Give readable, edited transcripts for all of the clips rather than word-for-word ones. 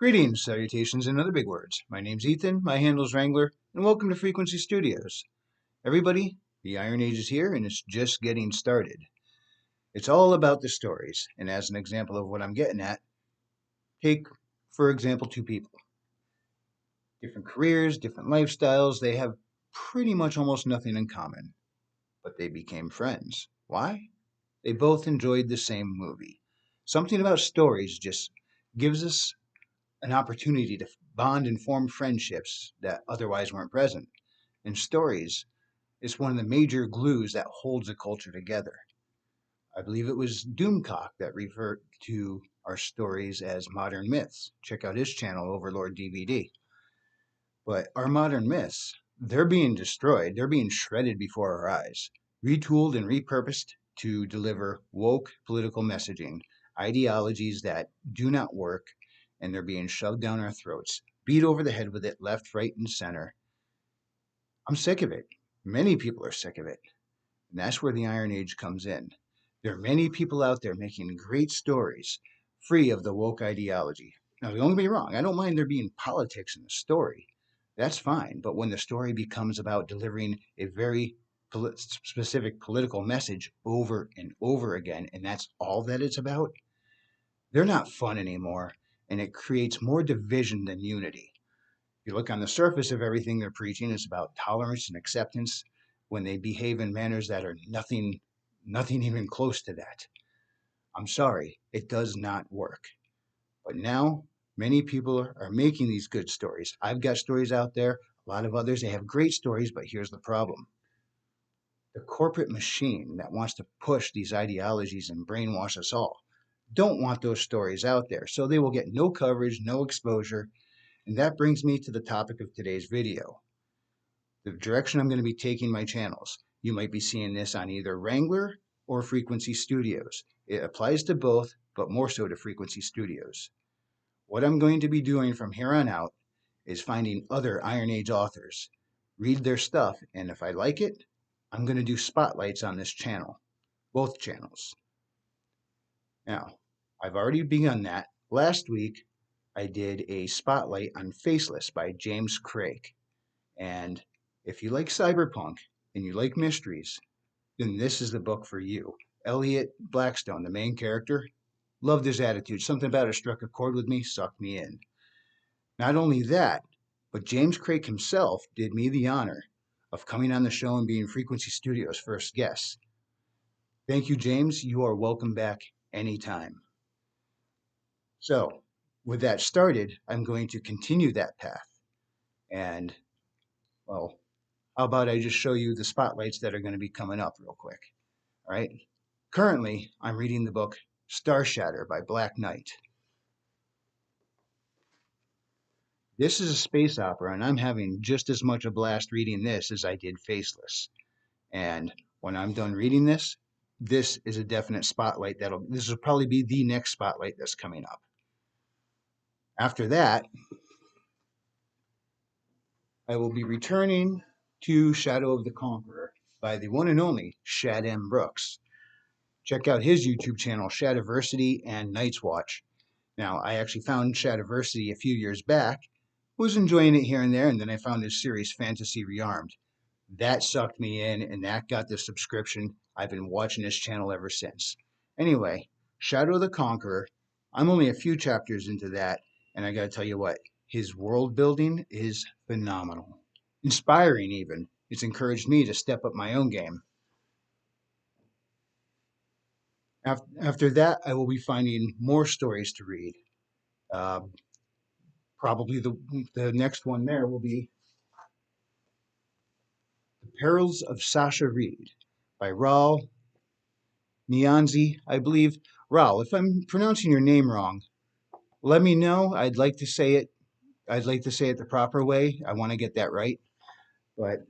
Greetings, salutations, and other big words. My name's Ethan, my handle's Wrangler, and welcome to Frequency Studios. Everybody, the Iron Age is here, and it's just getting started. It's all about the stories, and as an example of what I'm getting at, take, for example, two people. Different careers, different lifestyles, they have pretty much almost nothing in common, but they became friends. Why? They both enjoyed the same movie. Something about stories just gives us an opportunity to bond and form friendships that otherwise weren't present. And stories is one of the major glues that holds a culture together. I believe it was Doomcock that referred to our stories as modern myths. Check out his channel, Overlord DVD. But our modern myths, they're being destroyed, they're being shredded before our eyes, retooled and repurposed to deliver woke political messaging, ideologies that do not work, and they're being shoved down our throats, beat over the head with it left, right, and center. I'm sick of it. Many people are sick of it. And that's where the Iron Age comes in. There are many people out there making great stories, free of the woke ideology. Now, don't get me wrong, I don't mind there being politics in the story. That's fine. But when the story becomes about delivering a very specific political message over and over again, and that's all that it's about, they're not fun anymore. And it creates more division than unity. If you look on the surface of everything they're preaching, it's about tolerance and acceptance when they behave in manners that are nothing even close to that. I'm sorry, it does not work. But now, many people are making these good stories. I've got stories out there, a lot of others, they have great stories, but here's the problem. The corporate machine that wants to push these ideologies and brainwash us all don't want those stories out there, so they will get no coverage, no exposure, and that brings me to the topic of today's video. The direction I'm going to be taking my channels. You might be seeing this on either Wrangler or Frequency Studios. It applies to both, but more so to Frequency Studios. What I'm going to be doing from here on out is finding other Iron Age authors, read their stuff, and if I like it, I'm going to do spotlights on this channel, both channels. Now, I've already begun that. Last week, I did a spotlight on Faceless by James Craig. And if you like cyberpunk and you like mysteries, then this is the book for you. Elliot Blackstone, the main character, loved his attitude. Something about it struck a chord with me, sucked me in. Not only that, but James Craig himself did me the honor of coming on the show and being Frequency Studios' first guest. Thank you, James. You are welcome back anytime. So, with that started, I'm going to continue that path. And, well, how about I just show you the spotlights that are going to be coming up real quick? All right. Currently, I'm reading the book Star Shatter by Black Knight. This is a space opera, and I'm having just as much a blast reading this as I did Faceless. And when I'm done reading this, this is a definite spotlight this will probably be the next spotlight that's coming up. After that, I will be returning to Shadow of the Conqueror by the one and only Shad M. Brooks. Check out his YouTube channel, Shadiversity and Night's Watch. Now, I actually found Shadiversity a few years back, was enjoying it here and there, and then I found his series Fantasy Rearmed. That sucked me in, and that got the subscription. I've been watching this channel ever since. Anyway, Shadow of the Conqueror, I'm only a few chapters into that, and I gotta tell you what, his world building is phenomenal. Inspiring, even. It's encouraged me to step up my own game. After that, I will be finding more stories to read. Probably the next one there will be The Perils of Sasha Reed by Raul Nyanzi, I believe. Raul, if I'm pronouncing your name wrong, let me know. I'd like to say it the proper way. I want to get that right. But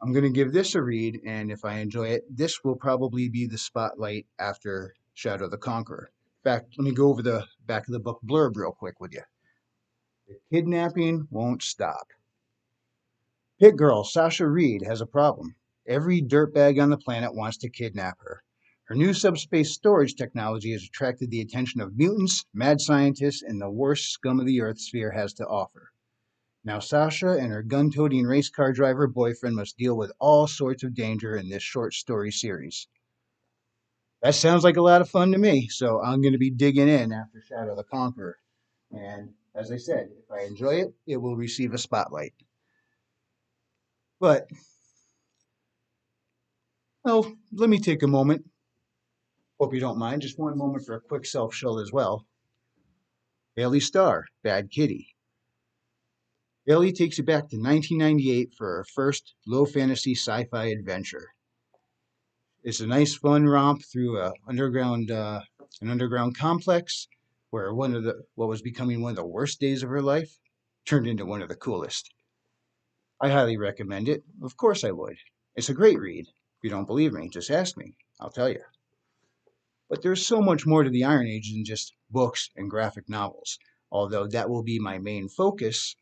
I'm going to give this a read, and if I enjoy it, this will probably be the spotlight after Shadow of the Conqueror. In fact, let me go over the back of the book blurb real quick with you. The kidnapping won't stop. Pit girl Sasha Reed has a problem. Every dirtbag on the planet wants to kidnap her. Her new subspace storage technology has attracted the attention of mutants, mad scientists, and the worst scum of the Earth sphere has to offer. Now Sasha and her gun-toting race car driver boyfriend must deal with all sorts of danger in this short story series. That sounds like a lot of fun to me, so I'm going to be digging in after Shadow the Conqueror. And as I said, if I enjoy it, it will receive a spotlight. But, well, let me take a moment. Hope you don't mind. Just one moment for a quick self-show as well. Bailey Starr, Bad Kitty. Bailey takes you back to 1998 for her first low fantasy sci-fi adventure. It's a nice, fun romp through an underground complex where what was becoming one of the worst days of her life turned into one of the coolest. I highly recommend it. Of course I would. It's a great read. If you don't believe me, just ask me. I'll tell you. But there's so much more to the Iron Age than just books and graphic novels. Although that will be my main focus,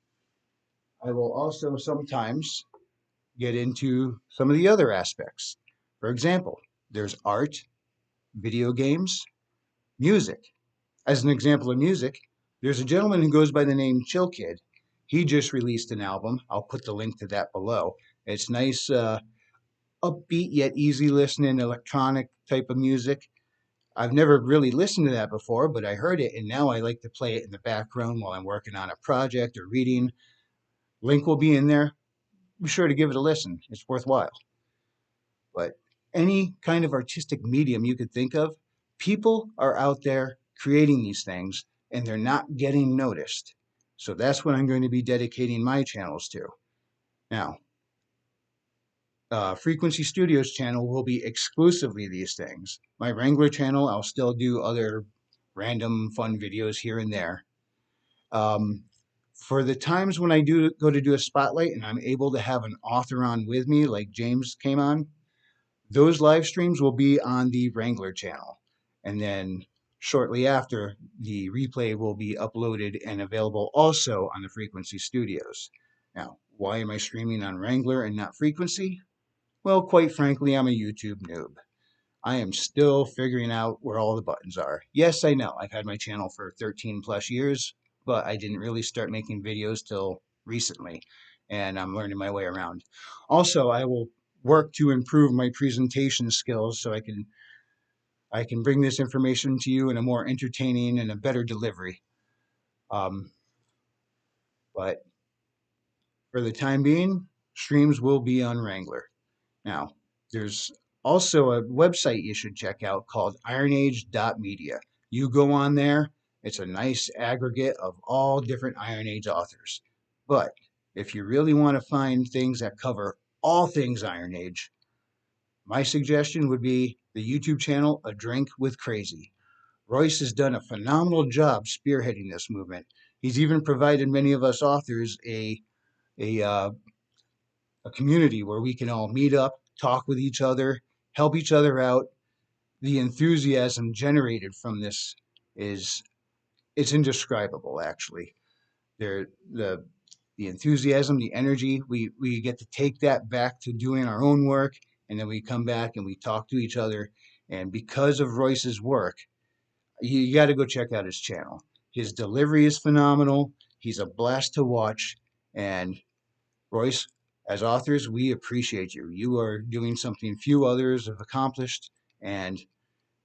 I will also sometimes get into some of the other aspects. For example, there's art, video games, music. As an example of music, there's a gentleman who goes by the name Chill Kid. He just released an album. I'll put the link to that below. It's nice, upbeat yet easy listening electronic type of music. I've never really listened to that before, but I heard it and now I like to play it in the background while I'm working on a project or reading. Link will be in there. Be sure to give it a listen. It's worthwhile. But any kind of artistic medium you could think of, people are out there creating these things and they're not getting noticed. So that's what I'm going to be dedicating my channels to. Now, Frequency Studios channel will be exclusively these things. My Wrangler channel, I'll still do other random fun videos here and there. Um, for the times when I do go to do a spotlight and I'm able to have an author on with me, like James came on, those live streams will be on the Wrangler channel. And then shortly after, the replay will be uploaded and available also on the Frequency Studios. Now, why am I streaming on Wrangler and not Frequency? Well, quite frankly, I'm a YouTube noob. I am still figuring out where all the buttons are. Yes, I know, I've had my channel for 13 plus years, but I didn't really start making videos till recently, and I'm learning my way around. Also, I will work to improve my presentation skills so I can bring this information to you in a more entertaining and a better delivery. Um, but for the time being, streams will be on Wrangler. Now, there's also a website you should check out called IronAge.media. You go on there, it's a nice aggregate of all different Iron Age authors. But if you really want to find things that cover all things Iron Age, my suggestion would be the YouTube channel A Drink with Crazy. Royce has done a phenomenal job spearheading this movement. He's even provided many of us authors a uh, a community where we can all meet up, talk with each other, help each other out. The enthusiasm generated from this is it's indescribable actually. There the enthusiasm, the energy, we get to take that back to doing our own work and then we come back and we talk to each other and because of Royce's work, you got to go check out his channel. His delivery is phenomenal. He's a blast to watch and Royce, as authors, we appreciate you. You are doing something few others have accomplished, and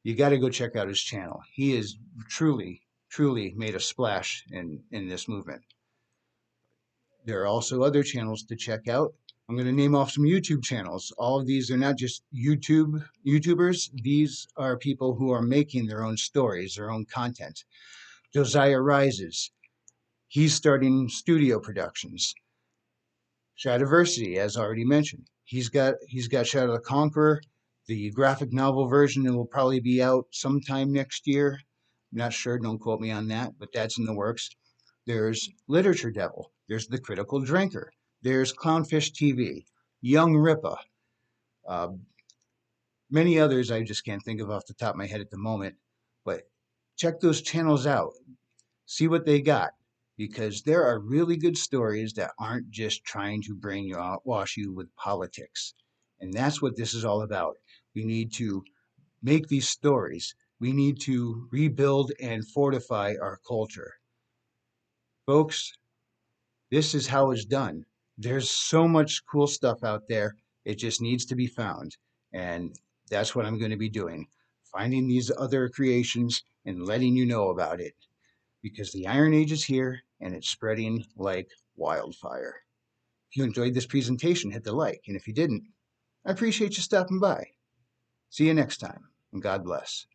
you got to go check out his channel. He has truly, truly made a splash in this movement. There are also other channels to check out. I'm going to name off some YouTube channels. All of these are not just YouTubers. These are people who are making their own stories, their own content. Josiah Rises. He's starting studio productions. Shadiversity, as already mentioned. He's got Shadow the Conqueror, the graphic novel version that will probably be out sometime next year. I'm not sure, don't quote me on that, but that's in the works. There's Literature Devil. There's The Critical Drinker. There's Clownfish TV, Young Ripa, uh, many others I just can't think of off the top of my head at the moment. But check those channels out. See what they got because there are really good stories that aren't just trying to brainwash you with politics. And that's what this is all about. We need to make these stories. We need to rebuild and fortify our culture. Folks, this is how it's done. There's so much cool stuff out there. It just needs to be found. And that's what I'm going to be doing. Finding these other creations and letting you know about it. Because the Iron Age is here and it's spreading like wildfire. If you enjoyed this presentation, hit the like. And if you didn't, I appreciate you stopping by. See you next time, and God bless.